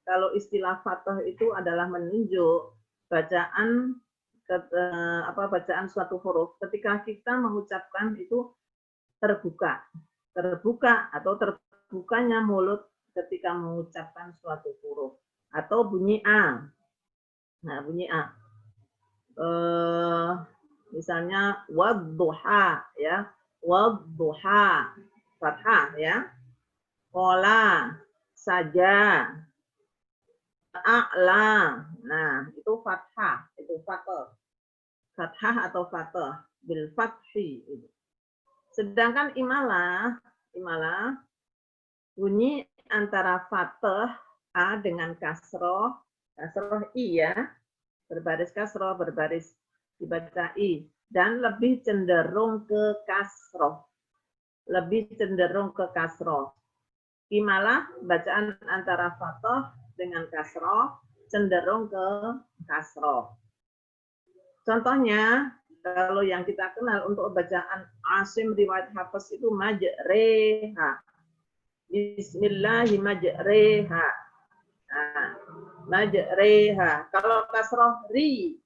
kalau istilah fathah itu adalah menunjuk bacaan bacaan suatu huruf ketika kita mengucapkan itu terbuka atau terbukanya mulut ketika mengucapkan suatu huruf atau bunyi A. Nah, bunyi A. Misalnya wadduha ya, wadduha fathah ya. Qala saja, a'la. Nah, itu fathah, itu fathah. Fathah atau fathah bil fathi. Sedangkan imalah bunyi antara fathah A dengan kasroh I ya, berbaris kasroh, berbaris dibaca I, dan lebih cenderung ke kasroh. Imalah bacaan antara fathah dengan kasroh cenderung ke kasroh. Contohnya, kalau yang kita kenal untuk bacaan Asim riwayat Hafiz itu majreha. Bismillahi majreha. Nah, majreha. Kalau kasroh ri,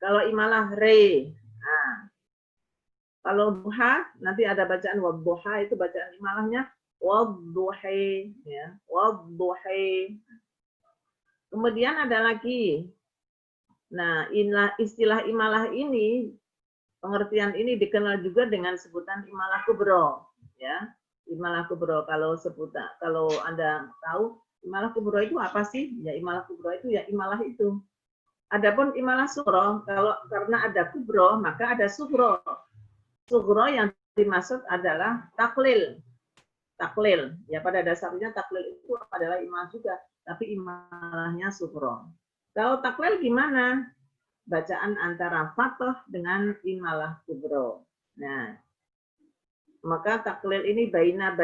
kalau imalah re. Nah, kalau duha nanti ada bacaan wadduha, itu bacaan imalahnya wadduhi ya, wadduhi. Kemudian ada lagi. Nah, istilah imalah ini, pengertian ini dikenal juga dengan sebutan imalah kubro, ya. Imalah kubro, kalau Anda tahu imalah kubro itu apa sih? Ya, imalah kubro itu ya imalah itu. Adapun imalah sugro, karena ada kubro, maka ada sugro. Sugro yang dimaksud adalah taklil. Ya, pada dasarnya taklil itu adalah imalah juga, tapi imalahnya sugro. Kalau taklil gimana? Bacaan antara fathah dengan imalah kubro. Nah, maka taklil ini baina.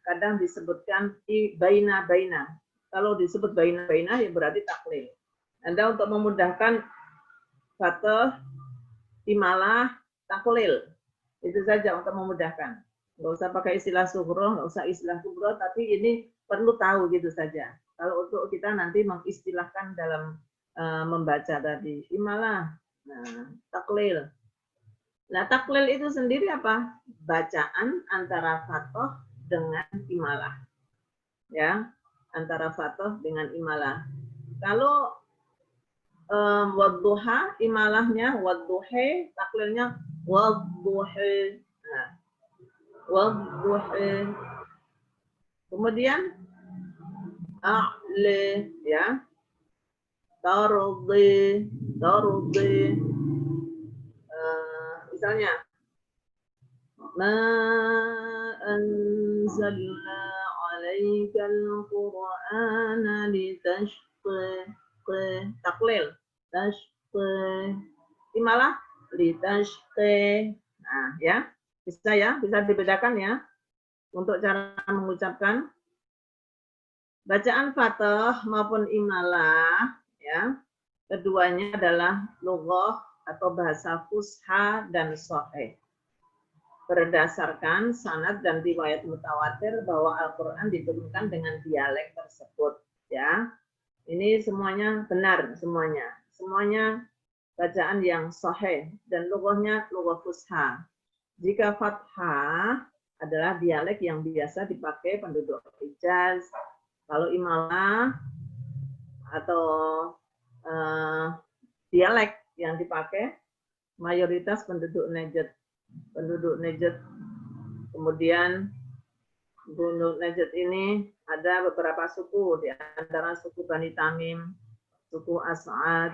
Kadang disebutkan baina. Kalau disebut baina ya berarti taklil. Anda untuk memudahkan fathah, imalah, taklil. Itu saja untuk memudahkan. Nggak usah pakai istilah sugro, nggak usah istilah kubro, tapi ini perlu tahu gitu saja. Kalau untuk kita nanti mengistilahkan dalam membaca tadi imalah, taklil. Nah, taklil itu sendiri apa? Bacaan antara fathah dengan imalah. Ya, antara fathah dengan imalah. Kalau wadduha imalahnya wadduhi, taklilnya wadduhi. Nah, wadduhi. Kemudian a'li ya. Tardi. Misalnya, ma anzalna 'alaikal qur'ana litashqa. Taklil. Tashqa. Imalah litashqa. Nah, ya. Bisa dibedakan ya untuk cara mengucapkan. Bacaan fathah maupun imalah ya, keduanya adalah lughah atau bahasa fusha dan sahih. Berdasarkan sanad dan riwayat mutawatir bahwa Al-Qur'an diturunkan dengan dialek tersebut ya. Ini semuanya benar semuanya. Semuanya bacaan yang sahih dan lughahnya lughah fusha. Jika fathah adalah dialek yang biasa dipakai penduduk Hijaz. Kalau imalah atau dialek yang dipakai mayoritas penduduk Najd. Kemudian penduduk Najd ini ada beberapa suku, di antara suku Bani Tamim, suku As'ad,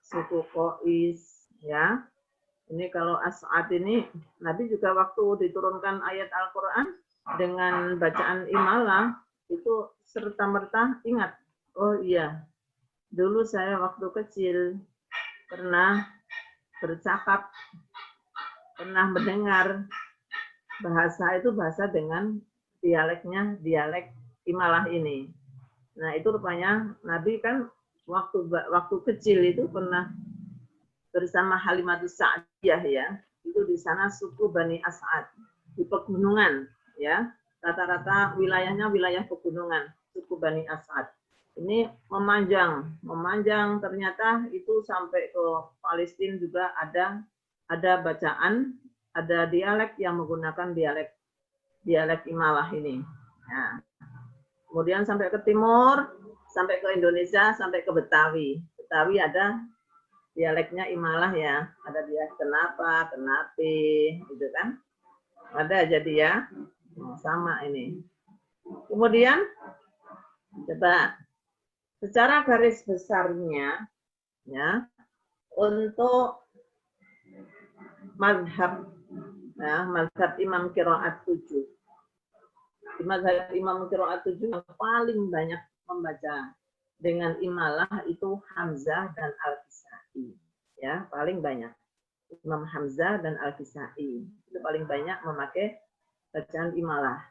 suku Qais, ya. Ini kalau As'ad ini, Nabi juga waktu diturunkan ayat Al-Quran dengan bacaan imalah, itu serta-merta ingat, oh iya, dulu saya waktu kecil pernah bercakap, pernah mendengar bahasa dengan dialeknya, dialek imalah ini. Nah, itu rupanya Nabi kan waktu kecil itu pernah bersama Halimatus Sa'diyah ya. Itu di sana suku Bani As'ad di pegunungan ya. Rata-rata wilayahnya wilayah pegunungan. suku Bani As'ad. Ini memanjang ternyata itu sampai ke Palestina juga ada bacaan, ada dialek yang menggunakan dialek Imalah ini. Nah, kemudian sampai ke timur, sampai ke Indonesia, sampai ke Betawi. Betawi ada dialeknya Imalah ya, ada dialek kenapa, kenapi, gitu kan? Ada jadi ya, sama ini. Kemudian coba secara garis besarnya ya untuk mazhab ya, mazhab Imam Qiraat 7. Di mazhab Imam Qiraat 7 yang paling banyak membaca dengan Imalah itu Hamzah dan Al-Kisai. Ya, paling banyak. Imam Hamzah dan Al-Kisai itu paling banyak memakai bacaan Imalah.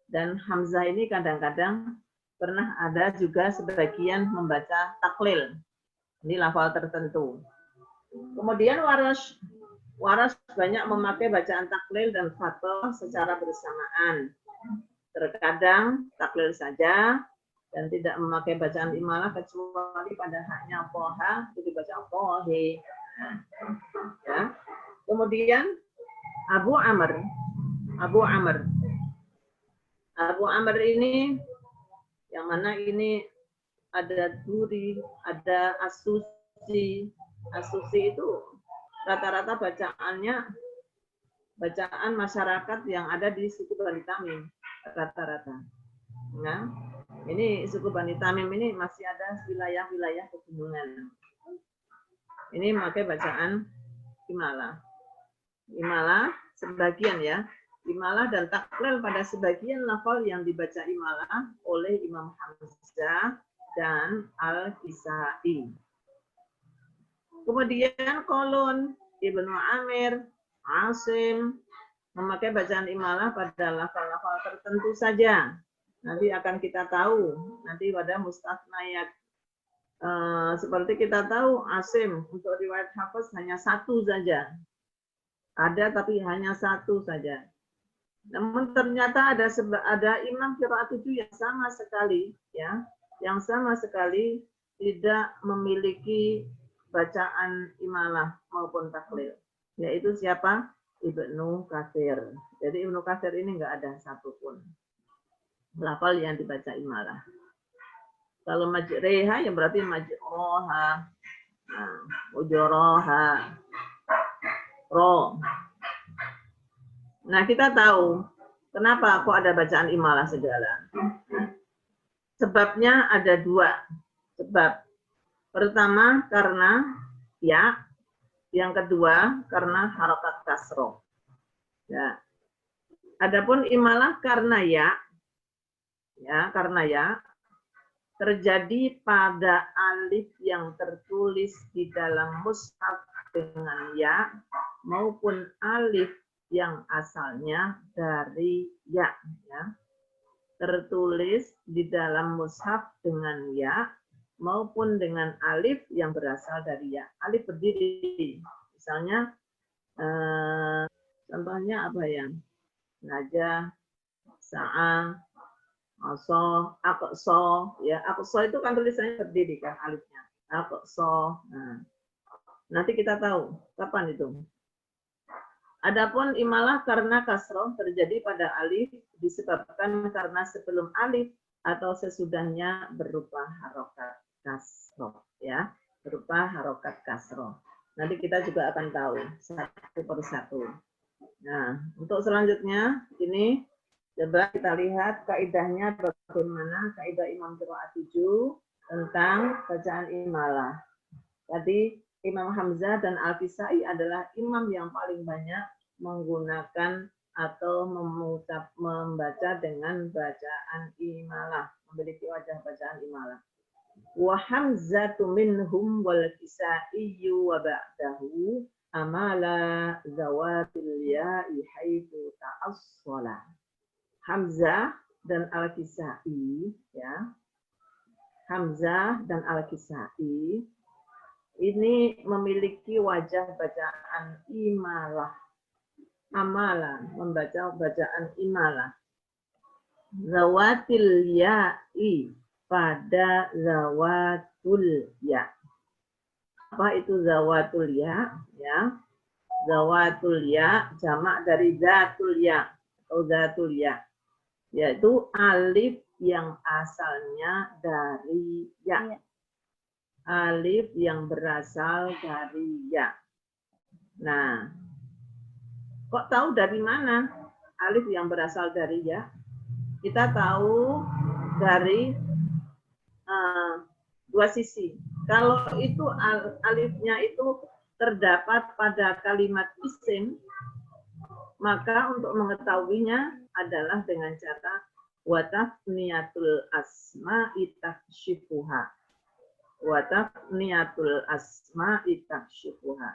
Dan Hamzah ini kadang-kadang pernah ada juga sebagian membaca taklil. Ini lafal tertentu. Kemudian Waras banyak memakai bacaan taklil dan fathah secara bersamaan. Terkadang taklil saja dan tidak memakai bacaan Imalah kecuali pada haknya poha itu dibaca pohe. Ya. Kemudian Abu Amr ini yang mana ini ada Duri, ada Asusi. Asusi itu rata-rata bacaan masyarakat yang ada di suku Bani Tamim rata-rata. Nah, ini suku Bani Tamim ini masih ada wilayah-wilayah pegunungan. Ini memakai bacaan Imalah. Imalah sebagian ya. Imalah dan taklil pada sebagian lafal yang dibaca Imalah oleh Imam Hamzah dan Al-Kisai. Kemudian Qalun, Ibnu Amir, Asim memakai bacaan Imalah pada lafal-lafal tertentu saja. Nanti akan kita tahu nanti pada mustasnayat. Seperti kita tahu Asim untuk riwayat Hafiz hanya satu saja. Ada tapi hanya satu saja. Namun ternyata ada Imam Qiraat 7 yang sama sekali ya, yang sama sekali tidak memiliki bacaan Imalah maupun taklil. Yaitu siapa? Ibnu Katsir. Jadi Ibnu Katsir ini enggak ada satupun lafal yang dibaca Imalah. Kalau majreha ya berarti majroha, ujroha, ro. Nah, kita tahu kenapa kok ada bacaan Imalah segala. Sebabnya ada dua. Sebab pertama karena ya, yang kedua karena harokat kasroh. Ya. Adapun Imalah karena ya, karena ya terjadi pada alif yang tertulis di dalam mushaf dengan ya maupun alif yang asalnya dari ya, tertulis di dalam mushaf dengan ya maupun dengan alif yang berasal dari ya. Alif berdiri, misalnya contohnya apa ya? Najah, sa'a, aso, aqso, ya aqso itu kan tulisannya berdiri kan alifnya. Aqso. Nah, nanti kita tahu kapan itu. Adapun Imalah karena kasroh terjadi pada alif disebabkan karena sebelum alif atau sesudahnya berupa harokat kasroh, ya, berupa harokat kasroh. Nanti kita juga akan tahu satu persatu. Nah, untuk selanjutnya ini coba kita lihat kaidahnya bagaimana kaidah Imam Qiraat 7 tentang bacaan Imalah. Tadi Imam Hamzah dan Al-Kisai adalah imam yang paling banyak menggunakan atau membaca dengan bacaan Imalah, memiliki wajah bacaan Imalah. Wa Hamzatu minhum wal Kisai wa ba'dahu amala zawatil ya'i haitsu ta'assala. Hamzah dan Al-Kisai, ya. Hamzah dan Al-Kisai ini memiliki wajah bacaan Imalah. Amalan, membaca bacaan Imalah. zawatil ya'i, pada zawatul ya. Apa itu zawatul ya? Ya, zawatul ya jamak dari zatul ya atau zatul ya, yaitu alif yang asalnya dari ya. Alif yang berasal dari ya. Nah, kok tahu dari mana alif yang berasal dari ya? Kita tahu dari dua sisi. Kalau itu alifnya itu terdapat pada kalimat isim, maka untuk mengetahuinya adalah dengan cara watafniyatul asma'i takshifuha. Watafniyatul asma'i takshifuha.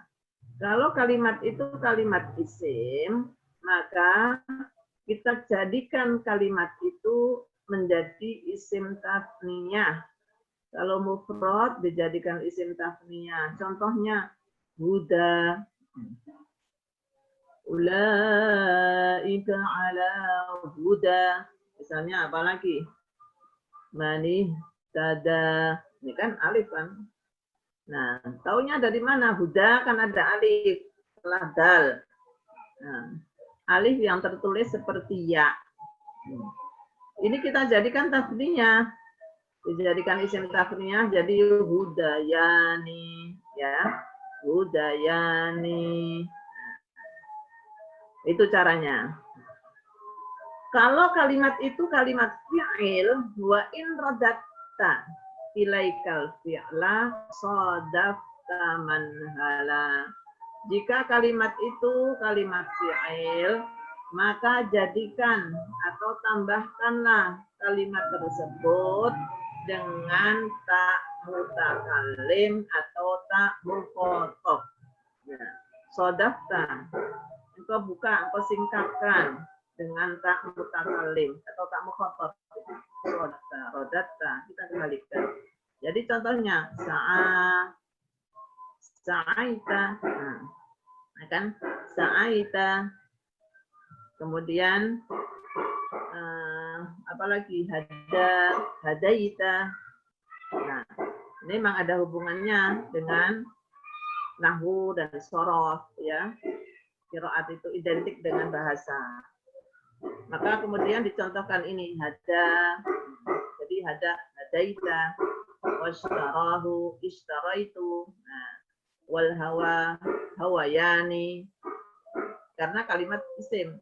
Kalau kalimat itu kalimat isim, maka kita jadikan kalimat itu menjadi isim tafniyah. Kalau mufrad dijadikan isim tafniyah. Contohnya huda, ulaika ala huda. Misalnya apa lagi? Manih tada. Ini kan alif kan. Nah, taunya dari mana? Huda kan ada alif setelah dal. Nah, alif yang tertulis seperti ya. Ini kita jadikan tafniyah. Dijadikan isim tafniyah jadi hudayani, ya. Hudayani. Itu caranya. Kalau kalimat itu kalimat fi'il, wa in radatta ilaikal fi'la sadafta manhala. Jika kalimat itu kalimat fi'il, maka jadikan atau tambahkanlah kalimat tersebut dengan tak mutakallim atau tak mukhotob. Ya. Sodafta, engkau buka, engkau singkatkan dengan tak mutakallim atau tak mukhotob. Sodafta, rodatta, kita kembalikan. Jadi contohnya sa'aita, nah, kan sa'aita, kemudian apalagi hadaita. Nah, ini memang ada hubungannya dengan nahwu dan sorof, ya. Qiraat itu identik dengan bahasa. Maka kemudian dicontohkan ini hada, jadi hadaita, washtarahu, ishtaraitu, nah, wal hawa, hawayani, karena kalimat isim.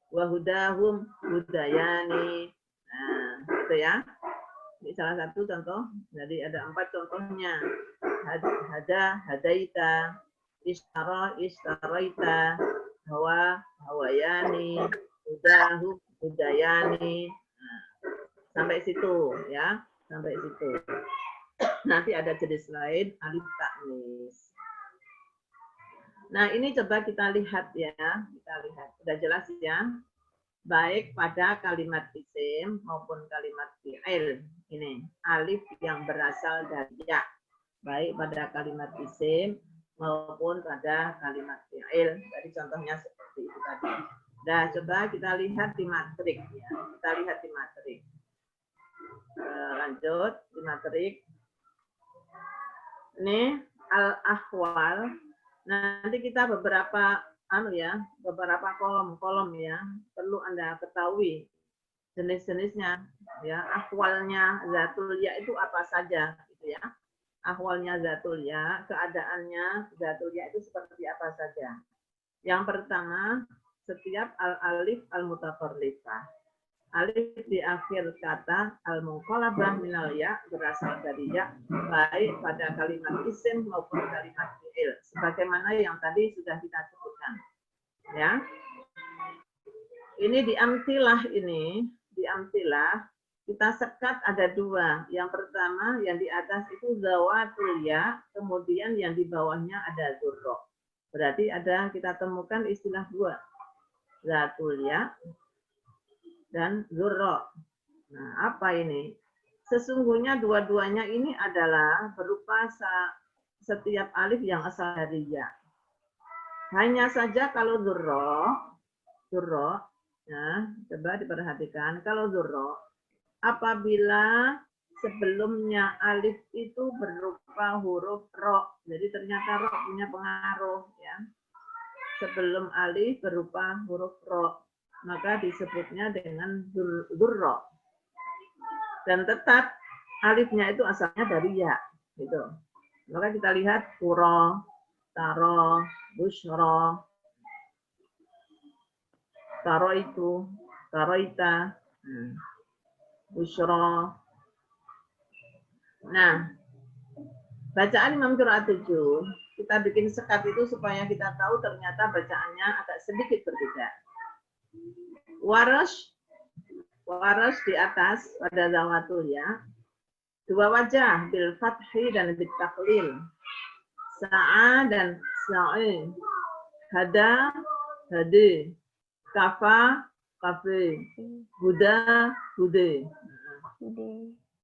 Wahudahum hudayani. Nah, gitu ya. Ini salah satu contoh. Jadi ada 4 contohnya. Hada, hadaita, ishtara, ishtaraita, hawa, hawayani, hudahum, hudayani. Nah, sampai situ ya. Sampai situ. Nanti ada jenis lain, alif ta'nis. Nah, ini coba kita lihat ya. Kita lihat. Sudah jelas ya? Baik pada kalimat isim maupun kalimat fi'il. Ini alif yang berasal dari ya. Baik pada kalimat isim maupun pada kalimat fi'il. Jadi contohnya seperti itu tadi. Nah, coba kita lihat di matrik ya. Kita lihat di matrik. Lanjut di matrik. Ini al-ahwal. Nanti kita beberapa beberapa kolom-kolom ya, perlu Anda ketahui jenis-jenisnya ya. Ahwalnya zatul ya itu apa saja gitu ya. Ahwalnya zatul ya, keadaannya zatul ya itu seperti apa saja. Yang pertama, setiap al-alif al-mutafarrifah. Alif di akhir kata al-munqalabah minal ya berasal dari ya, baik pada kalimat isim maupun kalimat fi'il, sebagaimana yang tadi sudah kita sebutkan. Ya. Ini di amtilah kita sekat ada 2. Yang pertama yang di atas itu zawatul ya, kemudian yang di bawahnya ada dzurra. Berarti kita temukan istilah 2. Zatul ya dan dzurra. Nah, apa ini? Sesungguhnya dua-duanya ini adalah berupa setiap alif yang asal dari ya. Hanya saja kalau dzurra Nah, coba diperhatikan. Kalau dzurra, apabila sebelumnya alif itu berupa huruf ro. Jadi ternyata ro punya pengaruh ya. Sebelum alif berupa huruf ro, maka disebutnya dengan dzurra. Dan tetap alifnya itu asalnya dari ya, gitu. Maka kita lihat kuro, taro, bushro, taro itu, taroita, bushro. Nah, bacaan Imam Qiraat 7, kita bikin sekat itu supaya kita tahu ternyata bacaannya agak sedikit berbeda. Waras di atas pada zawatul ya. Dua wajah bil fathi dan bil taklil. Sa'a dan sa'i. Hada, hade. Kafa, kafe. Huda, hude.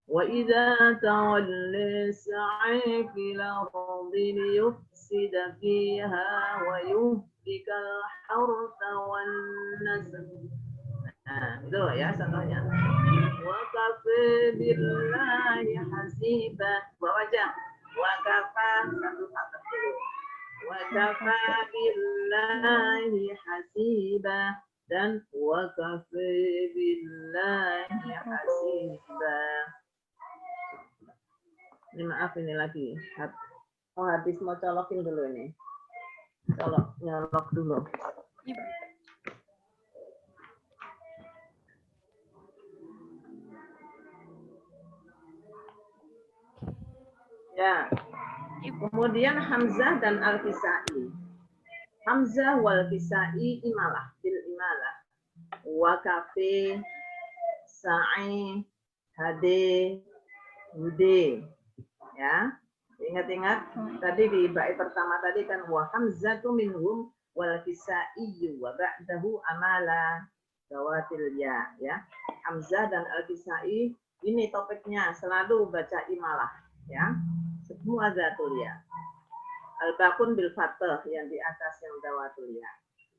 Wa idza tawalla sa'i fil ardi liyufsida fiha wa yuhlikal hartha wan nasl. Nah, itu ya contohnya. Wa kafa billahi hasiba. Dua wajah. Wa kafa satu kata dulu. Wa kafa billahi hasiba dan wa kafa billahi hasiba. Ini maaf ini lagi. Oh, habis mau colokin dulu ini. Nyolok dulu. Ya. Kemudian Hamzah dan Al-Kisai. Hamzah wal Kisai imalah bil imalah. Wa kafe sa'i hade hude. Ya. Ingat-ingat tadi di bait pertama tadi kan wa hamzatu minhum wal Kisai wa ba'dahu amala dawatil ya. Hamzah dan Al-Kisai ini topiknya selalu baca imalah ya. Semua zatul ya. Al-Baqun bil fathah yang di atas yang dawatul ya.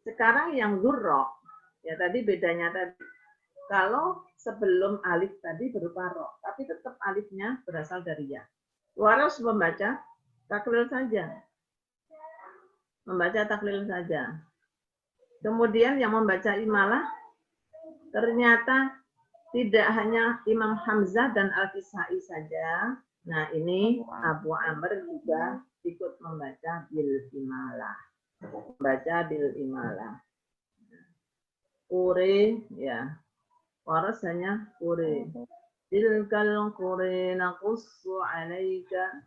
Sekarang yang dzurra ya tadi bedanya tadi. Kalau sebelum alif tadi berupa ro, tapi tetap alifnya berasal dari ya. Waras membaca taklil saja. Membaca taklil saja. Kemudian yang membaca imalah ternyata tidak hanya Imam Hamzah dan Al-Kisai saja. Nah, ini Abu Amr juga ikut membaca bil imalah. Membaca bil imalah. Ure, ya. Waras hanya ure. Tilkal qure naqussu alaika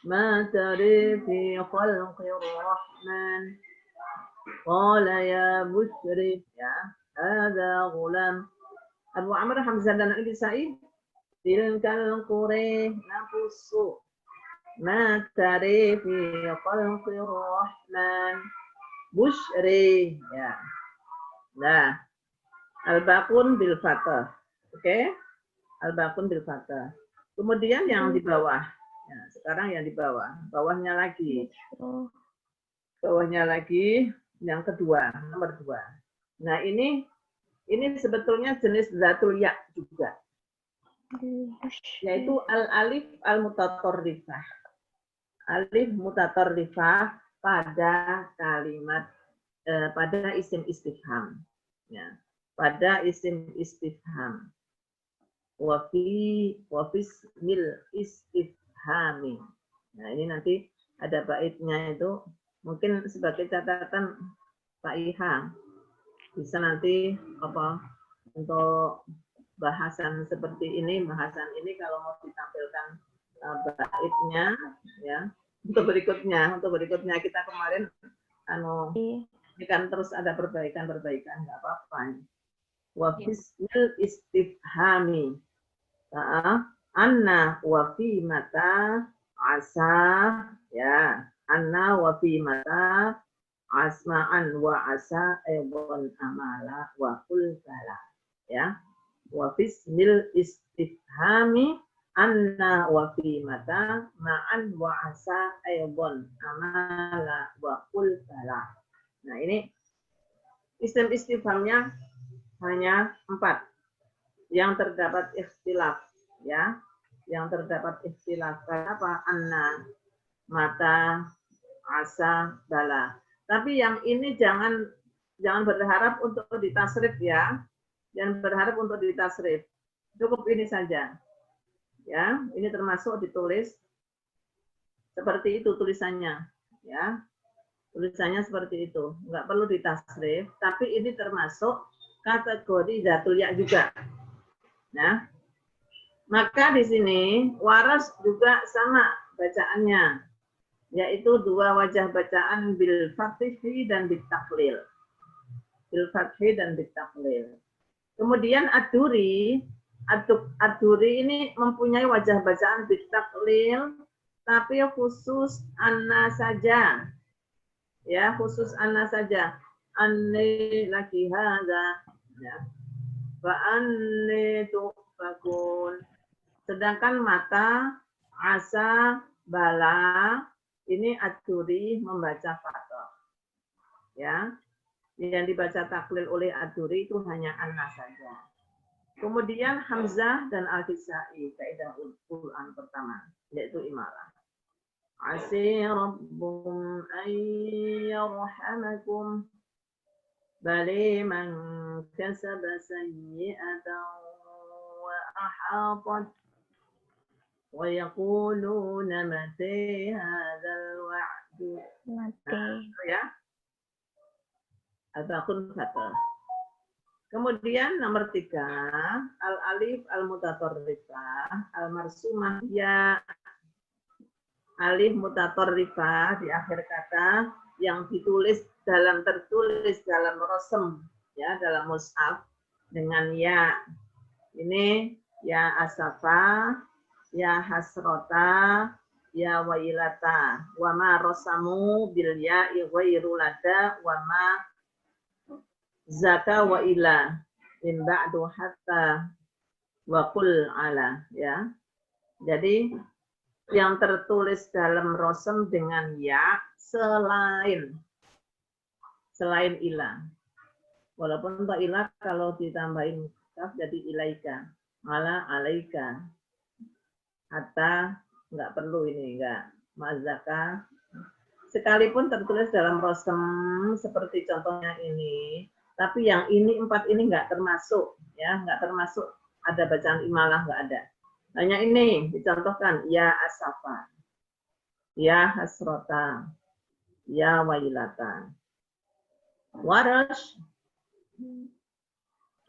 ma tari fi khalqir rahman. Qala ya Bushri, ya. Hadha ghulam. Abu Amr, Hamzah dan Al-Kisai tilkal qure naqussu ma tari fi khalqir rahman. Bushri, ya. Nah, al-baqun bil fathah. Oke? Al-baqun bil fathah. Kemudian yang di bawah. Ya, sekarang yang di bawah. Bawahnya lagi. Bawahnya lagi yang kedua, nomor 2. Nah, ini sebetulnya jenis zatul ya juga. Yaitu al-alif al-mutatarrifah. Alif mutatarrifah pada kalimat pada isim istifham, ya. Pada isim istifham. Wafismil istifhami. Nah, ini nanti ada baitnya itu, mungkin sebagai catatan Pak Ihang. Bisa nanti untuk bahasan seperti ini, kalau mau ditampilkan baitnya, ya. Untuk berikutnya kita kemarin ini kan terus ada perbaikan, nggak apa-apa. Wa fismil istifhami. Anna wa fi mata asa, ya. Anna wa fi mata asma'an wa asa aybon amala wa kul bala, ya. Wa fismil istifhami anna wa fi mata ma'an wa asa aybon amala wa kul bala. Nah, ini isim istifhamnya hanya 4 yang terdapat ikhtilaf, ya, yang terdapat ikhtilaf. Kenapa? Anna, mata, asa, bala. Tapi yang ini jangan berharap untuk ditasrif ya. Jangan berharap untuk ditasrif. Cukup ini saja. Ya, ini termasuk ditulis seperti itu tulisannya, ya. Tulisannya seperti itu. Enggak perlu ditasrif, tapi ini termasuk kategori zatul ya juga. Nah, maka di sini waras juga sama bacaannya, yaitu 2 wajah bacaan bil fathi dan bil taklil. Bil fathi dan bil taklil. Kemudian ad-duri ini mempunyai wajah bacaan bil taklil, tapi khusus anna saja. Ya, khusus anna saja. Anni laki hadza. Ya. Wa anni tufakun. Sedangkan mata, asa, bala ini ad-duri membaca fathah. Ya. Yang dibaca taklil oleh ad-duri itu hanya anna saja. Kemudian hamzah dan al-kisai, kaidah Quran pertama, yaitu imalah. Asi rabbukum ayyarhamakum bali man kasaba sayyi'atan wa ahatat wa yaquluna mati hadzal wa'du. Ya. Adakun kata. Kemudian nomor 3, al-alif al-mutatorrifah, al-marsumah ya alif mutatorrifah di akhir kata yang tertulis dalam rosem, ya, dalam mushaf dengan ya. Ini ya asafa, ya hasrota, ya wailata, wa ma rosamu bil ya'i ghairu lada, wa ma zaka wa ila min ba'du hatta wa qul ala, ya. Jadi yang tertulis dalam rosem dengan ya selain ila. Walaupun untuk ila kalau ditambahin kaf jadi ilaika, ala alaika. Hatta enggak perlu ini, enggak. Mazaka sekalipun tertulis dalam rosem seperti contohnya ini, tapi yang ini 4 ini enggak termasuk, ya, enggak termasuk ada bacaan imalah, enggak ada. Hanya ini dicontohkan, ya asafa, ya hasrota, ya wailata. Warash,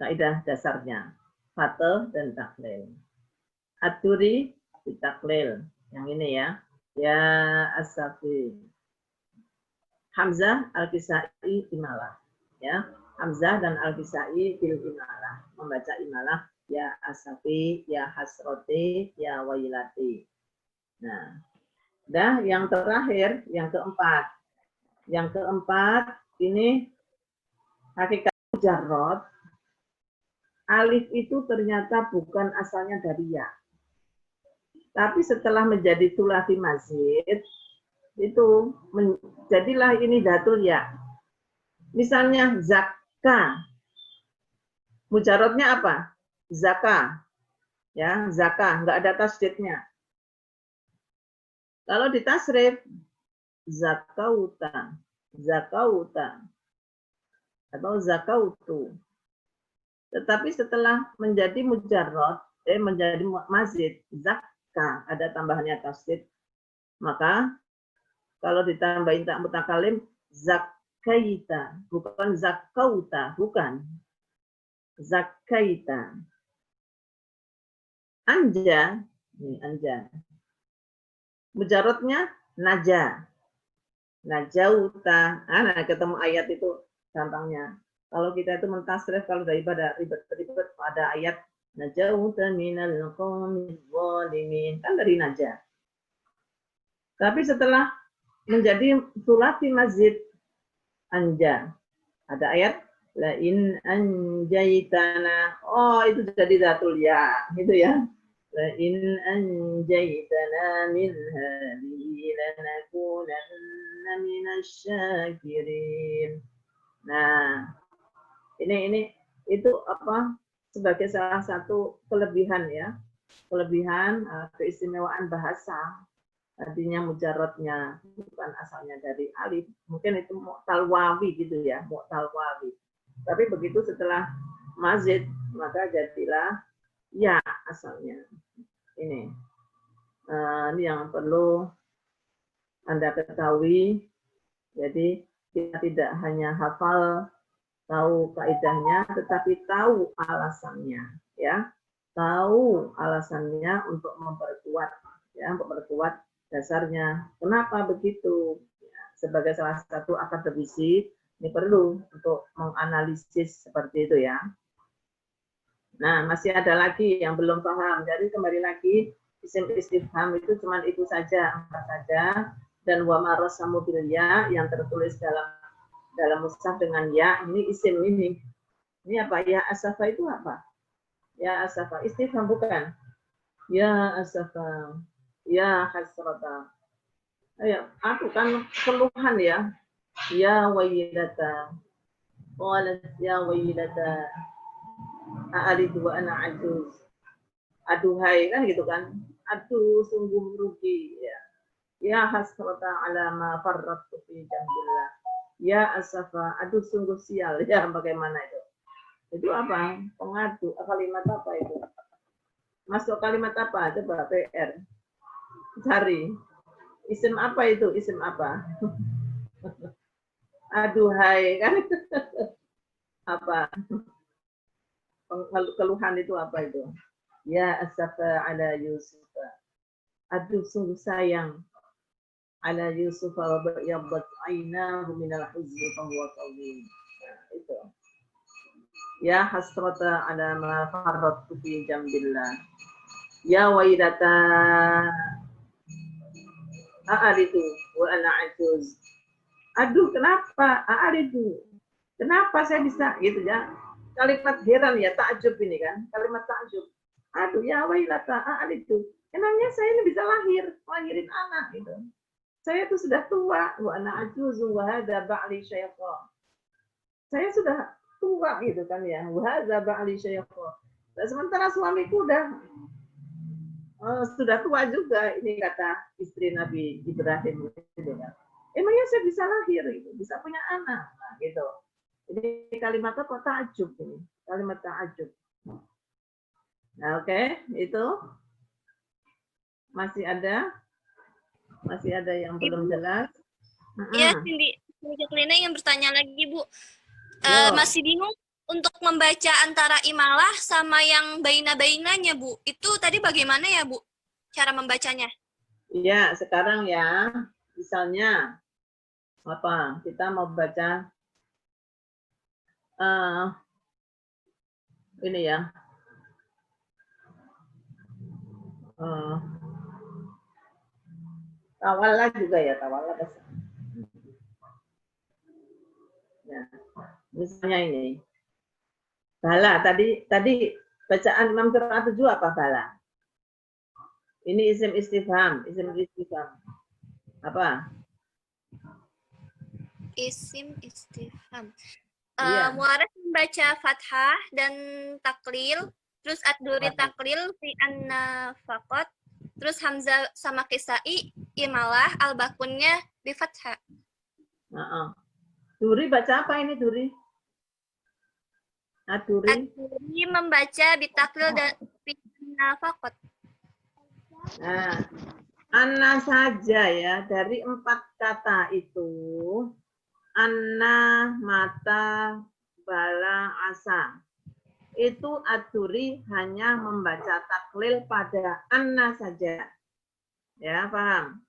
kaidah dasarnya, fathah dan taklil. Ad-duri ditaklil, yang ini ya, ya asafi. Hamzah al-kisai imalah, ya. Hamzah dan al-kisai bil imalah, membaca imalah. Ya asafi, ya hasroti, ya wailati. Nah, dah yang terakhir, yang keempat. Yang keempat ini hakikat mujarrad. Alif itu ternyata bukan asalnya dari ya. Tapi setelah menjadi thulathi mazid, itu jadilah ini datul ya. Misalnya zakka. Mujarradnya apa? Zakah, ya, zakah, nggak ada tasdidnya. Kalau ditasrif, zakauta, zakauta, atau zakautu. Tetapi setelah menjadi mujarrad, menjadi mazid, zakah, ada tambahannya tasdid, maka kalau ditambahin tak mutakalim, zakaita, bukan zakauta, bukan. Zakaita. Anja, ini anja. Mujarradnya naja. Najauta. Nah, ketemu ayat itu gampangnya. Kalau kita itu mentasrif, kalau daripada ribet-ribet pada ayat najauta minal qaumiz zalimin, kan dari naja. Tapi setelah menjadi thulathi mazid anja, ada ayat la in anjaitana. Oh, itu jadi zatul ya, gitu ya. La in anjaitana min hadhihi lanakunanna minasy syakirin. Nah, ini itu apa sebagai salah satu kelebihan ya, kelebihan keistimewaan bahasa. Artinya mujarotnya bukan asalnya dari alif, mungkin itu mu'tal wawi gitu ya, mu'tal wawi. Tapi begitu setelah mazid maka jadilah ya asalnya. Ini yang perlu Anda ketahui. Jadi kita tidak hanya hafal tahu kaidahnya, tetapi tahu alasannya, ya, tahu alasannya untuk memperkuat, ya, memperkuat dasarnya. Kenapa begitu? Ya, sebagai salah satu akademisi ini perlu untuk menganalisis seperti itu ya. Nah, masih ada lagi yang belum paham. Jadi kembali lagi isim istifham itu cuma itu saja, apa saja. Dan wa marasamu bil ya yang tertulis dalam mushaf dengan ya, ini isim ini. Ini apa? Ya asafa itu apa? Ya asafa istifham bukan? Ya asafa. Ya hasrata. Ayo, aku kan keluhan ya. Ya wayyidata. Qalat ya wayyidata. A'alidu wa ana ajuz. Aduhai kan gitu kan. Aduh sungguh rugi ya. Ya hasrata ala ma farrattu fi jambillah. Ya asafa, aduh sungguh sial ya, bagaimana itu? Itu apa? Pengadu, kalimat apa itu? Masuk kalimat apa? Coba PR. Cari. Isim apa itu? Isim apa? Aduhai kan? Apa? Keluhan itu apa itu? Ya asafa ala Yusuf. Aduh sungguh sayang ala Yusuf wa bayyadat ainahu minal huzni fa huwa kadhim. Itu. Ya hasrata ala ma farrattu fi jambillah. Ya wailata a'aridu wa ana ajuz. Aduh kenapa? A'aridu. Kenapa saya bisa gitu ya? Kalimat heran ya, takjub ini kan. Kalimat takjub. Aduh ya wailata a'aridu. Emangnya saya ini bisa lahirin anak gitu. Saya tuh sudah tua, wa ana ajuz wa hadza ba'li syaitan. Saya sudah tua gitu kan ya. Wa hadza ba'li syaitan. Nah, sementara suamiku sudah tua juga, ini kata istri Nabi Ibrahim gitu kan. Emangnya saya bisa lahir gitu, bisa punya anak nah, gitu. Jadi kalimat apa? Ta'ajub ini, kalimat ta'ajub. Nah, oke, itu masih ada yang belum jelas. Iya, Cindy Jacqueline yang bertanya lagi, Bu. Masih bingung untuk membaca antara imalah sama yang baina-bainanya, Bu. Itu tadi bagaimana ya, Bu? Cara membacanya? Iya, sekarang ya, misalnya apa? Kita mau baca ini ya. Tawalla juga ya, tawalla. Ya. Misalnya ini. Bala, tadi bacaan Imam Qiraat 7 apa bala? Ini isim istifham. Apa? Isim istifham. Iya. Muarif membaca fathah dan taklil, terus ad-duri taklil fi anna faqat, terus hamzah sama kisai imalah al-bakunnya di fathah. Duri baca apa ini Duri? Ad-Duri membaca bitaklil dan anna faqat. Nah, anna saja ya, dari 4 kata itu, anna, mata, bala, asa. Itu ad-Duri hanya membaca taklil pada anna saja. Ya, paham?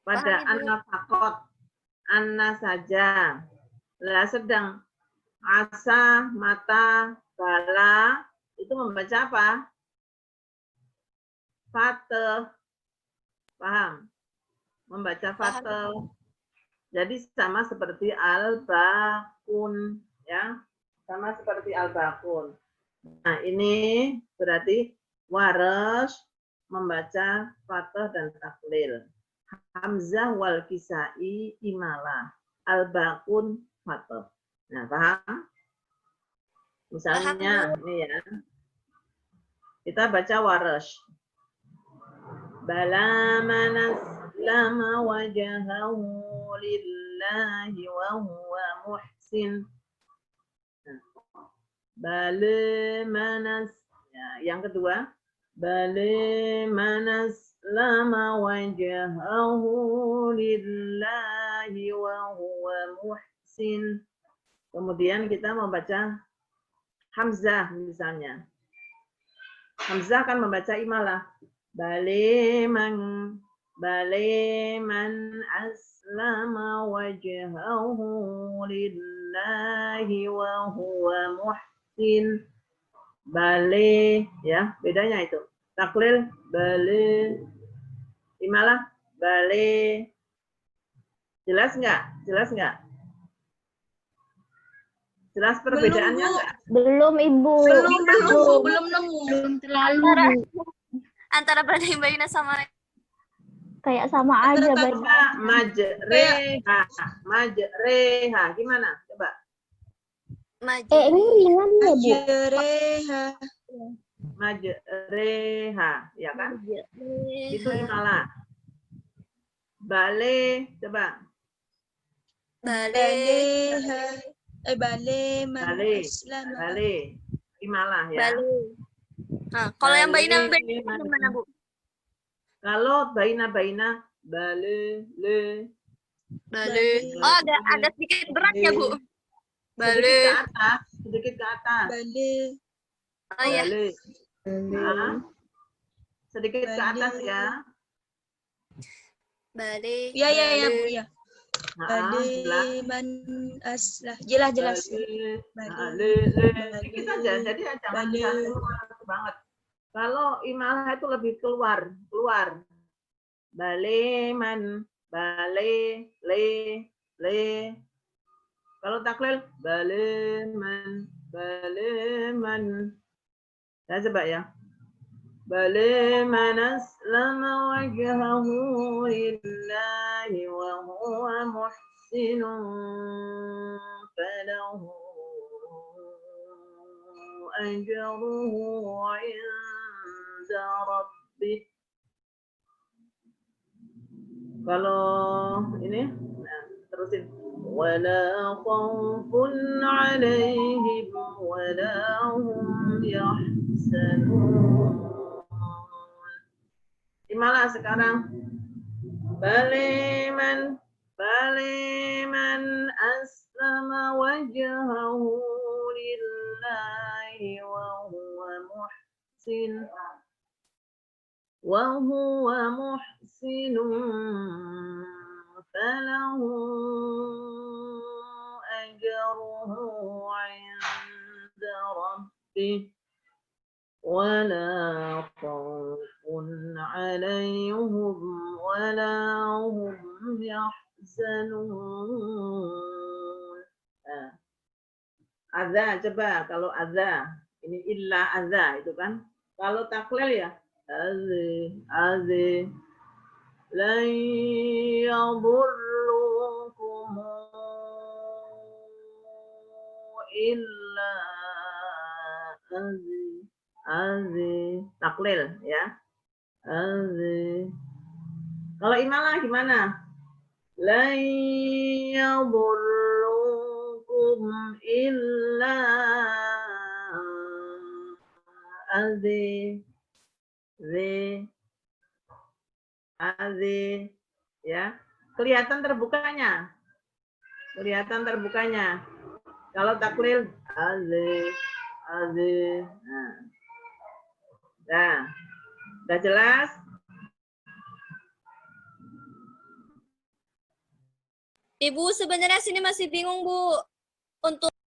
Pada anna fakot, anna saja. Lah sedang asa, mata, bala, itu membaca apa? Fateh. Paham? Membaca fateh. Jadi sama seperti al-bakun, ya. Sama seperti al-bakun. Nah, ini berarti waras membaca fateh dan taklil. Hamzah wal kisai imalah. Al-bakun fateh. Nah, paham? Misalnya, nih ya. Kita baca Warash. Bala man aslama wajhahu lillahi wa huwa muhsin. Bala man yang kedua, bala man aslama wajhahu lillahi wa huwa muhsin. Kemudian kita membaca Hamzah misalnya. Hamzah kan membaca imalah. Baleman aslama wajhahu lillahi wa huwa muhsin. Bale, ya, bedanya itu. Taklil, bale. Imalah, bale. Jelas nggak? Jelas nggak? Jelas perbedaannya nggak? Belum, Ibu. Belum nemu. Belum terlalu. Antara baina sama Kayak sama aja. Coba majreha. Gimana? Coba. Ini ringan ya, Bu? Majreha, ya kan? Itu imalah. Bale, coba. Bale. Bale. Imalah ya. Bale. Nah, kalau yang baina gimana, Bu? Kalau baina, bale, le. Bale. Oh, ada sedikit berat ya, Bu? Bale. Sedikit ke atas. Bale. Oh ya. Bale. Nah, sedikit ke atas ya. Bale. Ya, Bu, ya. Bale. Man aslah. Jelas. Le. Sedikit aja. Jadi jangan keluar banget. Kalau imalah itu lebih keluar. Baleman, bale, le. Kalau taklil, baleman. Ya, coba ya. Baleman aslama wajhahu lillahi wa huwa muhsinun falahu ajruhu 'inda rabbih. Kalau ini, nah, terusin. Wala khawfun 'alaihim wala hum yahzanun. Imalah sekarang. Baleman aslama wajhahu lillahi wa huwa muhsin. فله أجره عند ربه ولا خوف عليهم ولا هم يحزنون. Adza, coba kalau adza, ini illa adza itu kan. Kalau taklil ya azi lan yadurrukum illa azi taklil ya. Azi. Kalau imalah gimana? Lan yadurrukum illa azi. Ya, kelihatan terbukanya. Kalau taklil azi. Nah, udah jelas? Ibu sebenarnya sini masih bingung, Bu. Untuk